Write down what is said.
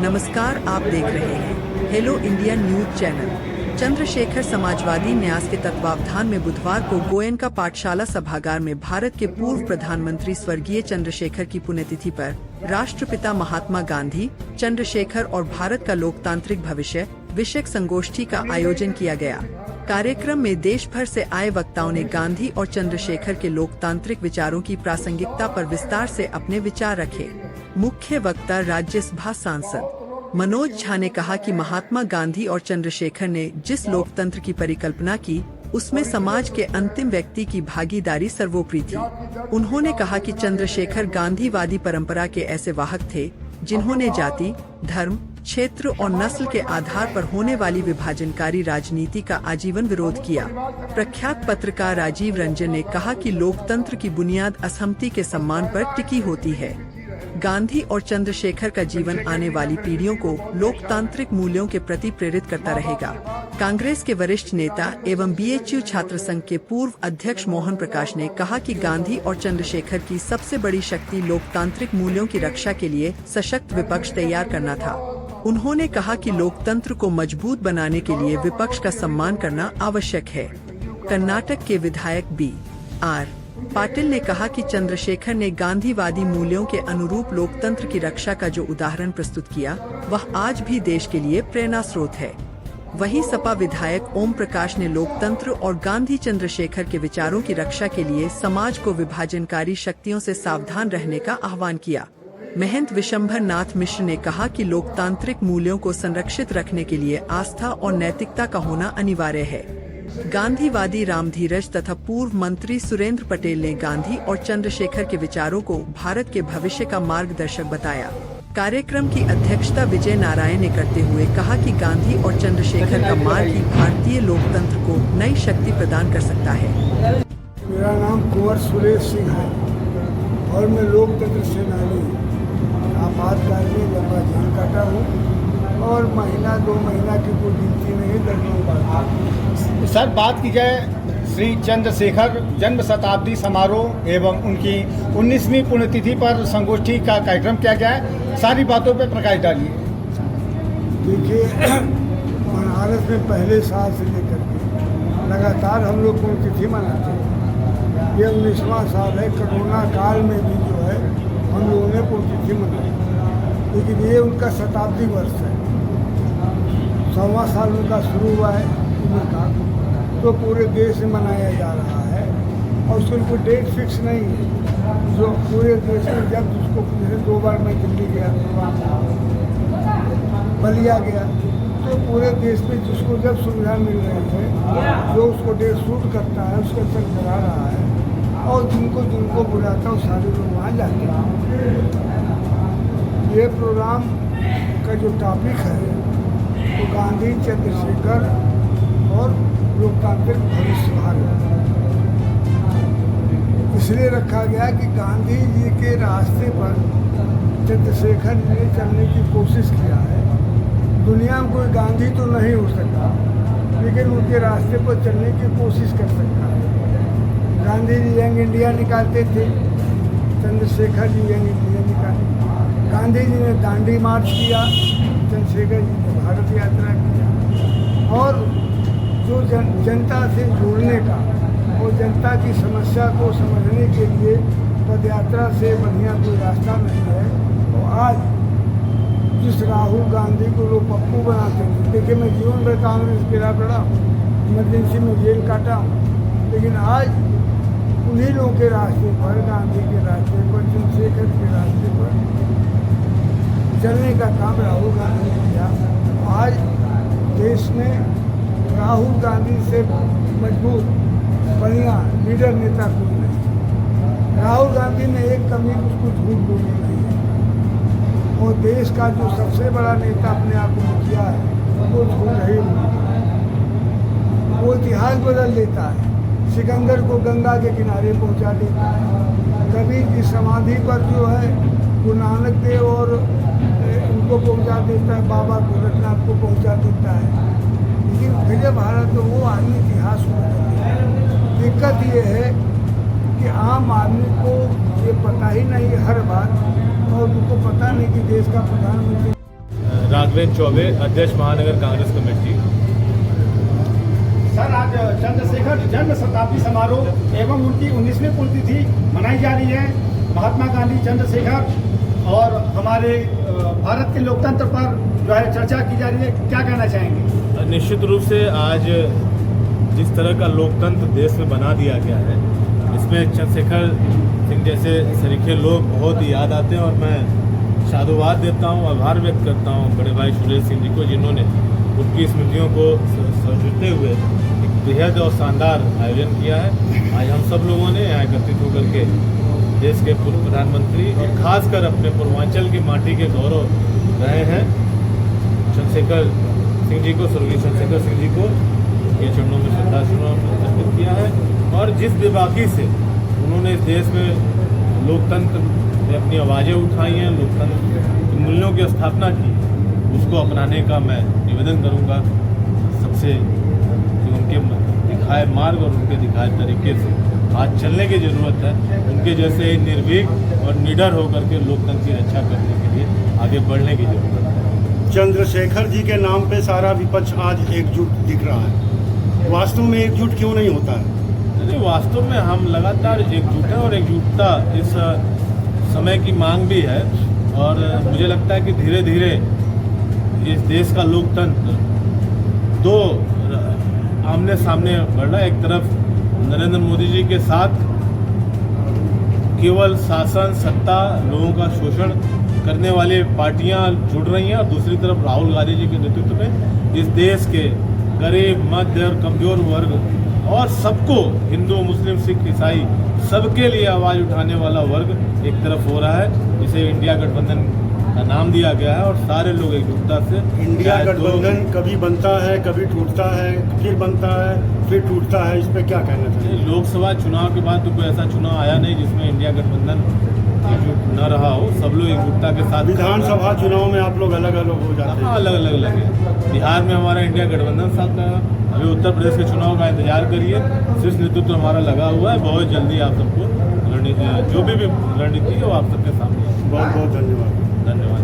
नमस्कार, आप देख रहे हैं hello India news channel. Chandrashekhar Samajwadi न्यास के तत्वावधान में बुधवार को गोयनका पाठशाला सभागार में भारत के पूर्व प्रधानमंत्री स्वर्गीय चंद्रशेखर की पुण्यतिथि पर राष्ट्रपिता महात्मा गांधी, चंद्रशेखर और भारत का लोकतांत्रिक भविष्य विषयक संगोष्ठी का आयोजन किया गया। कार्यक्रम में देश भर से आए वक्ताओं ने गांधी और चंद्रशेखर के लोकतांत्रिक विचारों की प्रासंगिकता पर विस्तार से अपने विचार रखे। मुख्य वक्ता राज्यसभा सांसद मनोज झा ने कहा कि महात्मा गांधी और चंद्रशेखर ने जिस लोकतंत्र की परिकल्पना की, उसमें समाज के अंतिम व्यक्ति की भागीदारी सर्वोपरि थी। उन्होंने कहा कि चंद्रशेखर गांधीवादी परंपरा के ऐसे वाहक थे जिन्होंने जाति, धर्म, क्षेत्र और नस्ल के आधार पर होने वाली विभाजनकारी राजनीति का आजीवन विरोध किया। प्रख्यात पत्रकार राजीव रंजन ने कहा कि लोकतंत्र की बुनियाद असहमति के सम्मान पर टिकी होती है। गांधी और चंद्रशेखर का जीवन आने वाली पीढ़ियों को लोकतांत्रिक मूल्यों के प्रति प्रेरित करता रहेगा। कांग्रेस के वरिष्ठ नेता एवं बीएचयू छात्र संघ के पूर्व अध्यक्ष मोहन प्रकाश ने कहा कि गांधी और चंद्रशेखर की सबसे बड़ी शक्ति लोकतांत्रिक मूल्यों की रक्षा के लिए सशक्त विपक्ष तैयार करना था। उन्होंने कहा कि लोकतंत्र को मजबूत बनाने के लिए विपक्ष का सम्मान करना आवश्यक है। कर्नाटक के विधायक बी.आर. पाटिल ने कहा कि चंद्रशेखर ने गांधीवादी मूल्यों के अनुरूप लोकतंत्र की रक्षा का जो उदाहरण प्रस्तुत किया, वह आज भी देश के लिए प्रेरणा स्रोत है। वहीं सपा विधायक ओम प्रकाश ने लोकतंत्र और गांधी चंद्रशेखर के विचारों की रक्षा के लिए समाज को विभाजनकारी शक्तियों से सावधान रहने का आह्वान किया। महंत विशंभर नाथ मिश्र ने कहा कि लोकतांत्रिक मूल्यों को संरक्षित रखने के लिए आस्था और नैतिकता का होना अनिवार्य है। गांधीवादी रामधीरज तथा पूर्व मंत्री सुरेंद्र पटेल ने गांधी और चंद्रशेखर के विचारों को भारत के भविष्य का मार्गदर्शक बताया। कार्यक्रम की अध्यक्षता विजय नारायण ने करते हुए कहा कि गांधी और चंद्रशेखर का मार्ग ही भारतीय लोकतंत्र को नई शक्ति प्रदान कर सकता है। मेरा नाम कुंवर सुरेश सिंह है और मैं लोकतंत्र सेनानी आपातकाल में लंबा जान काटा हूँ और महीना 2 महीना की कोई गिनती नहीं, दर्जनों बात। सर, बात की जाए श्री चंद्रशेखर जन्म शताब्दी समारोह एवं उनकी 19वीं पुण्यतिथि पर संगोष्ठी का कार्यक्रम किया गया है, सारी बातों पर प्रकाश डालिए। देखिए, बनारस में पहले साल से लेकर के लगातार हम लोग पुण्यतिथि मनाते हैं। ये 19वां साल है। कोरोना काल में भी जो है हम लोगों ने पुण्यतिथि मनाई, लेकिन ये उनका शताब्दी वर्ष है। 100वां साल उनका शुरू हुआ है उनका, तो पूरे देश में मनाया जा रहा है और उसकी कोई डेट फिक्स नहीं है। जो पूरे देश में जब जिसको, जैसे 2 बार मैं दिल्ली गया, बलिया गया, तो पूरे देश में जिसको जब सुविधा मिल रही है, जो उसको डेट सूट करता है उसके अंदर करा रहा है और जिनको बुलाता है सारे लोग वहाँ जाते हैं। ये प्रोग्राम का जो टॉपिक है तो गांधी, चंद्रशेखर और लोकतांत्रिक भविष्य भारत इसलिए रखा गया कि गांधी जी के रास्ते पर चंद्रशेखर ने चलने की कोशिश किया है। दुनिया में कोई गांधी तो नहीं हो सकता, लेकिन उनके रास्ते पर चलने की कोशिश कर सकता है। गांधी जी यंग इंडिया निकालते थे, चंद्रशेखर जी यंग इंडिया निकाले। गांधी जी ने दांडी मार्च किया, चंद्रशेखर जी ने भारत यात्रा किया और जो जनता से जुड़ने का और जनता की समस्या को समझने के लिए पदयात्रा से बढ़िया कोई रास्ता नहीं है। तो आज जिस राहुल गांधी को लोग पप्पू बनाते थे, देखिए मैं जीवन भर कांग्रेस गिरा पड़ा हूँ, इमरजेंसी में जेल काटा हूँ, लेकिन आज उन्हीं लोगों के रास्ते पर, गांधी के रास्ते पर, चंद्रशेखर के रास्ते पर चलने का काम राहुल गांधी ने किया। आज देश में राहुल गांधी से मजबूत बढ़िया लीडर नेता कोई नहीं। राहुल गांधी ने एक कभी उसको झूठ बोली नहीं है और देश का जो सबसे बड़ा नेता अपने आप को किया है वो झूठ नहीं बोलता है। वो इतिहास बदल देता है। सिकंदर को गंगा के किनारे पहुंचा देता है। कबीर की समाधि पर जो है गुरु नानक देव और उनको पहुंचा देता है, बाबा गोरखनाथ को पहुंचा देता है। लेकिन विजय भारत तो वो आदमी इतिहास को बदल देता है। दिक्कत ये है कि आम आदमी को ये पता ही नहीं हर बात, और उनको पता नहीं कि देश का प्रधानमंत्री राघवेंद्र चौबे, अध्यक्ष महानगर कांग्रेस कमेटी। सर, आज चंद्रशेखर जन्म शताब्दी समारोह एवं उनकी 19वीं पुण्यतिथि मनाई जा रही है। महात्मा गांधी, चंद्रशेखर और हमारे भारत के लोकतंत्र पर जो है चर्चा की जा रही है, क्या कहना चाहेंगे? निश्चित रूप से आज जिस तरह का लोकतंत्र देश में बना दिया गया है, इसमें चंद्रशेखर सिंह जैसे सरीखे लोग बहुत ही याद आते हैं और मैं साधुवाद देता हूँ, आभार व्यक्त करता हूँ बड़े भाई सुरेश सिंह जी को, जिन्होंने उनकी स्मृतियों को सजते हुए एक बेहद और शानदार आयोजन किया है। आज हम सब लोगों ने यहाँ एकत्रित होकर के देश के पूर्व प्रधानमंत्री और खासकर अपने पूर्वांचल की माटी के गौरव रहे हैं चंद्रशेखर सिंह जी को, स्वर्गीय चंद्रशेखर सिंह जी को ये चरणों में श्रद्धासुमन अर्पित किया है। और जिस बेबाकी से उन्होंने इस देश में लोकतंत्र में अपनी आवाज़ें उठाई हैं, लोकतंत्र के मूल्यों की स्थापना की, उसको अपनाने का मैं निवेदन करूंगा सबसे कि उनके दिखाए मार्ग और उनके दिखाए तरीके से आज चलने की ज़रूरत है। उनके जैसे निर्भीक और निडर होकर के लोकतंत्र की रक्षा करने के लिए आगे बढ़ने की ज़रूरत है। चंद्रशेखर जी के नाम पे सारा विपक्ष आज एकजुट दिख रहा है, वास्तव में एकजुट क्यों नहीं होता है? नहीं, वास्तव में हम लगातार एकजुट हैं और एकजुटता इस समय की मांग भी है। और मुझे लगता है कि धीरे धीरे इस देश का लोकतंत्र दो आमने सामने बढ़ रहा है। एक तरफ नरेंद्र मोदी जी के साथ केवल शासन, सत्ता, लोगों का शोषण करने वाली पार्टियां जुड़ रही हैं और दूसरी तरफ राहुल गांधी जी के नेतृत्व में इस देश के गरीब, मध्य और कमजोर वर्ग और सबको, हिंदू, मुस्लिम, सिख, ईसाई, सबके लिए आवाज़ उठाने वाला वर्ग एक तरफ हो रहा है, जिसे इंडिया गठबंधन का नाम दिया गया है। और सारे लोग एकजुटता से इंडिया गठबंधन कभी बनता है, कभी टूटता है, फिर बनता है, फिर टूटता है, इस पर क्या कहना चाहिए? लोकसभा चुनाव के बाद तो कोई ऐसा चुनाव आया नहीं जिसमें इंडिया गठबंधन एकजुट न रहा हो। सब लोग एकजुटता के साथ। विधानसभा चुनाव में आप लोग अलग अलग हो जाते हैं। अलग अलग लगे। बिहार में हमारा इंडिया गठबंधन साथ लगा, अभी उत्तर प्रदेश के चुनाव का इंतजार करिए। शीर्ष नेतृत्व हमारा लगा हुआ है, बहुत जल्दी आप सबको जो भी रणनीति है वो आप सबके सामने। बहुत बहुत धन्यवाद। धन्यवाद।